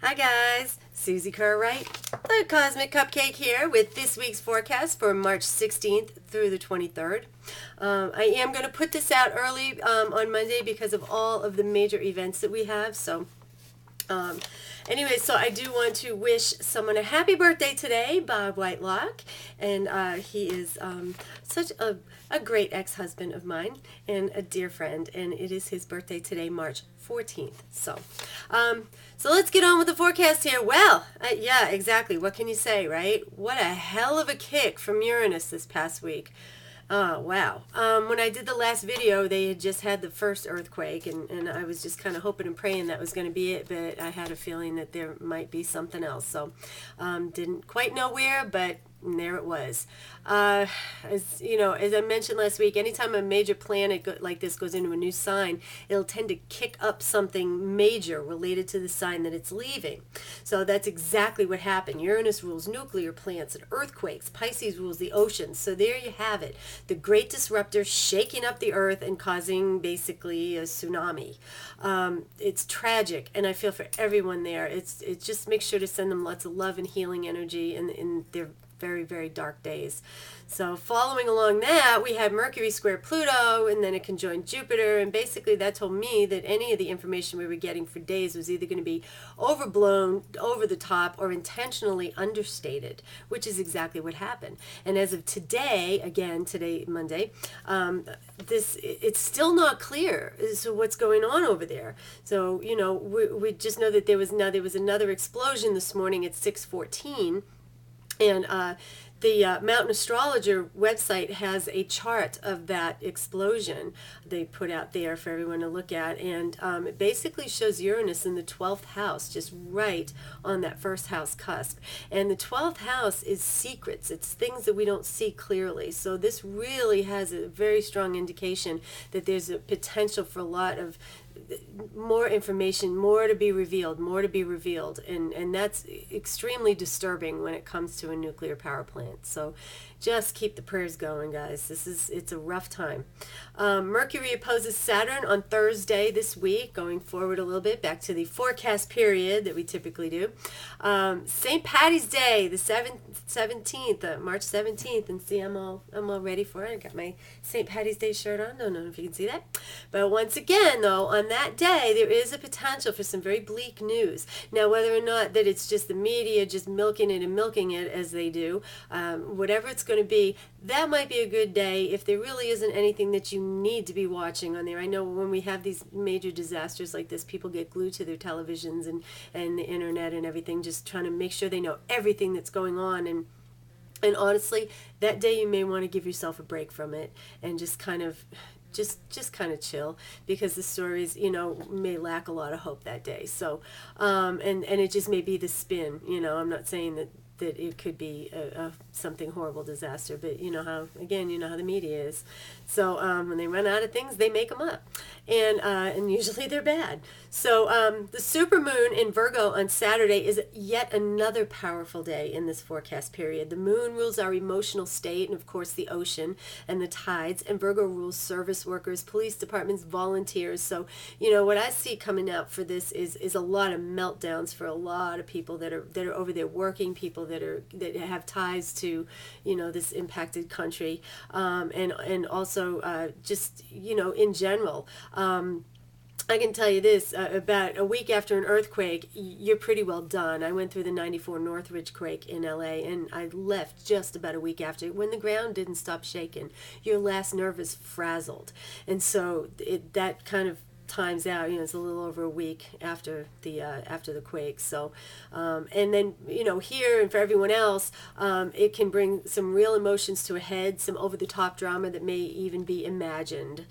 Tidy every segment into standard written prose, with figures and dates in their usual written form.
Hi guys, Susie Kerr-Wright, the Cosmic Cupcake here with this week's forecast for March 16th through the 23rd. I am going to put this out early on Monday because of all of the major events that we have. Anyway, so I do want to wish someone a happy birthday today, Bob Whitelock, and he is such a great ex-husband of mine and a dear friend, and it is his birthday today, March 14th. So let's get on with the forecast here. Well, yeah, exactly. What can you say, right? What a hell of a kick from Uranus this past week. Oh, wow. When I did the last video, they had just had the first earthquake, and I was just kind of hoping and praying that was going to be it, but I had a feeling that there might be something else. So, didn't quite know where, but there it was. As I mentioned last week, anytime a major planet like this goes into a new sign, it'll tend to kick up something major related to the sign that it's leaving. So that's exactly what happened. Uranus rules nuclear plants and earthquakes. Pisces rules the oceans. So there you have it. The great disruptor shaking up the earth and causing basically a tsunami. It's tragic, and I feel for everyone there. It just makes sure to send them lots of love and healing energy in their very, very dark days. So following along that, we had Mercury square Pluto, and then it conjoined Jupiter, and basically that told me that any of the information we were getting for days was either going to be overblown, over the top, or intentionally understated, which is exactly what happened. And as of today, again, today, Monday, it's still not clear as to what's going on over there. So, we just know that there was another explosion this morning at 6:14. And the Mountain Astrologer website has a chart of that explosion they put out there for everyone to look at. And it basically shows Uranus in the 12th house, just right on that first house cusp. And the 12th house is secrets. It's things that we don't see clearly. So this really has a very strong indication that there's a potential for a lot of more information, more to be revealed, and that's extremely disturbing when it comes to a nuclear power plant. So just keep the prayers going, guys. It's a rough time. Mercury opposes Saturn on Thursday this week, going forward a little bit back to the forecast period that we typically do. St. Patty's Day, the 17th, March 17th, and see, I'm all ready for it. I got my St. Patty's Day shirt on. Don't know if you can see that, but once again, though, on that day there is a potential for some very bleak news. Now, whether or not that it's just the media just milking it as they do, whatever it's going to be, that might be a good day if there really isn't anything that you need to be watching on there. I know when we have these major disasters like this, people get glued to their televisions and the internet and everything, just trying to make sure they know everything that's going on. And honestly, that day you may want to give yourself a break from it and just kind of chill, because the stories, may lack a lot of hope that day. So, and it just may be the spin. I'm not saying that it could be something horrible disaster, but you know how the media is. So when they run out of things, they make them up, and usually they're bad. So the supermoon in Virgo on Saturday is yet another powerful day in this forecast period. The moon rules our emotional state, and of course the ocean and the tides, and Virgo rules service workers, police departments, volunteers. So what I see coming out for this is a lot of meltdowns for a lot of people that are over there working, people that have ties to this impacted country, and also just in general. I can tell you this, about a week after an earthquake, you're pretty well done. I went through the 94 Northridge quake in LA, and I left just about a week after, when the ground didn't stop shaking. Your last nerve is frazzled. And so that kind of times out, it's a little over a week after the quake. So and then here, and for everyone else, it can bring some real emotions to a head, some over-the-top drama that may even be imagined.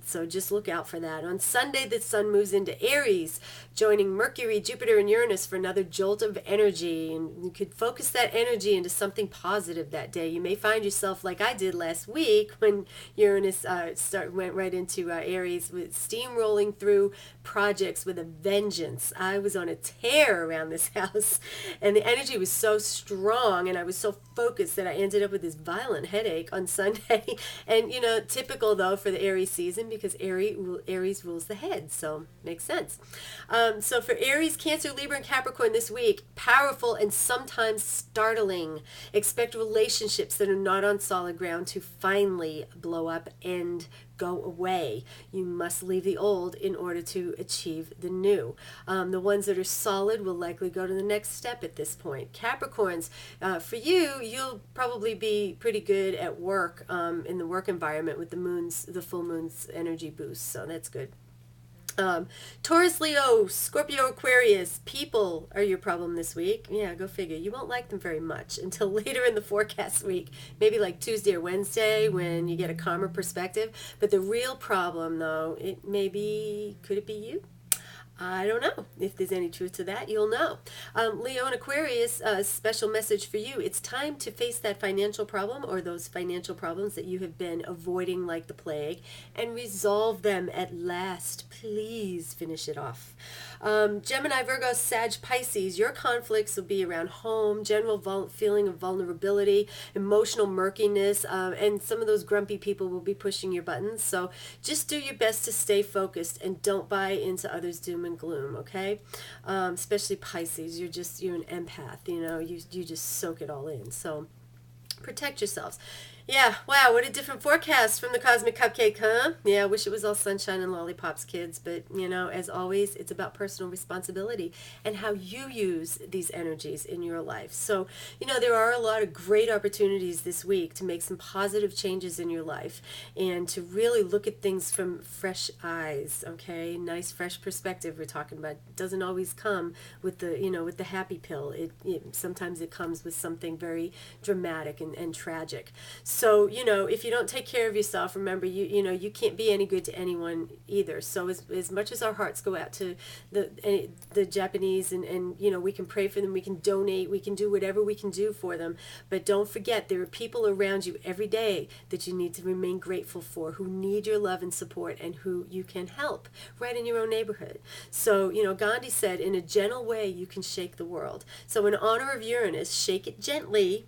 So just look out for that. On Sunday, the sun moves into Aries, joining Mercury, Jupiter, and Uranus for another jolt of energy, and you could focus that energy into something positive that day. You may find yourself like I did last week when Uranus went right into Aries with steam steamrolling through projects with a vengeance. I was on a tear around this house, and the energy was so strong, and I was so focused that I ended up with this violent headache on Sunday. And, you know, typical, though, for the Aries season, because Aries rules the head, so makes sense. So for Aries, Cancer, Libra, and Capricorn this week, powerful and sometimes startling. Expect relationships that are not on solid ground to finally blow up and go away. You must leave the old in order to achieve the new. The ones that are solid will likely go to the next step at this point. Capricorns, for you, you'll probably be pretty good at work in the work environment with the full moon's energy boost, so that's good. Taurus, Leo, Scorpio, Aquarius, people are your problem this week. Yeah, go figure. You won't like them very much until later in the forecast week, maybe like Tuesday or Wednesday when you get a calmer perspective. But the real problem, though, could it be you? I don't know. If there's any truth to that, you'll know. Leo and Aquarius, a special message for you. It's time to face that financial problem or those financial problems that you have been avoiding like the plague and resolve them at last. Please finish it off. Gemini, Virgo, Sag, Pisces, your conflicts will be around home, general feeling of vulnerability, emotional murkiness, and some of those grumpy people will be pushing your buttons. So just do your best to stay focused and don't buy into others' doom and gloom, okay? Especially Pisces, you're an empath, you know, you just soak it all in. So protect yourselves. Yeah, wow, what a different forecast from the Cosmic Cupcake, huh? Yeah, I wish it was all sunshine and lollipops, kids, but, you know, as always, it's about personal responsibility and how you use these energies in your life. So, you know, there are a lot of great opportunities this week to make some positive changes in your life and to really look at things from fresh eyes, okay? Nice, fresh perspective we're talking about. It doesn't always come with the, you know, with the happy pill. Sometimes it comes with something very dramatic and tragic. So, you know, if you don't take care of yourself, remember, you know, you can't be any good to anyone either. So as much as our hearts go out to the Japanese and, you know, we can pray for them, we can donate, we can do whatever we can do for them. But don't forget, there are people around you every day that you need to remain grateful for, who need your love and support and who you can help right in your own neighborhood. So, you know, Gandhi said, in a gentle way, you can shake the world. So in honor of Uranus, shake it gently.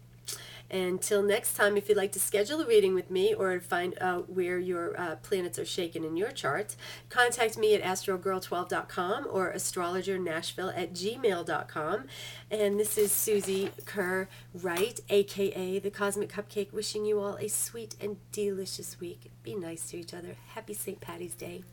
Until next time, if you'd like to schedule a reading with me or find out where your planets are shaken in your chart, contact me at astrogirl12.com or astrologernashville@gmail.com. And this is Susie Kerr-Wright, a.k.a. the Cosmic Cupcake, wishing you all a sweet and delicious week. Be nice to each other. Happy St. Patty's Day.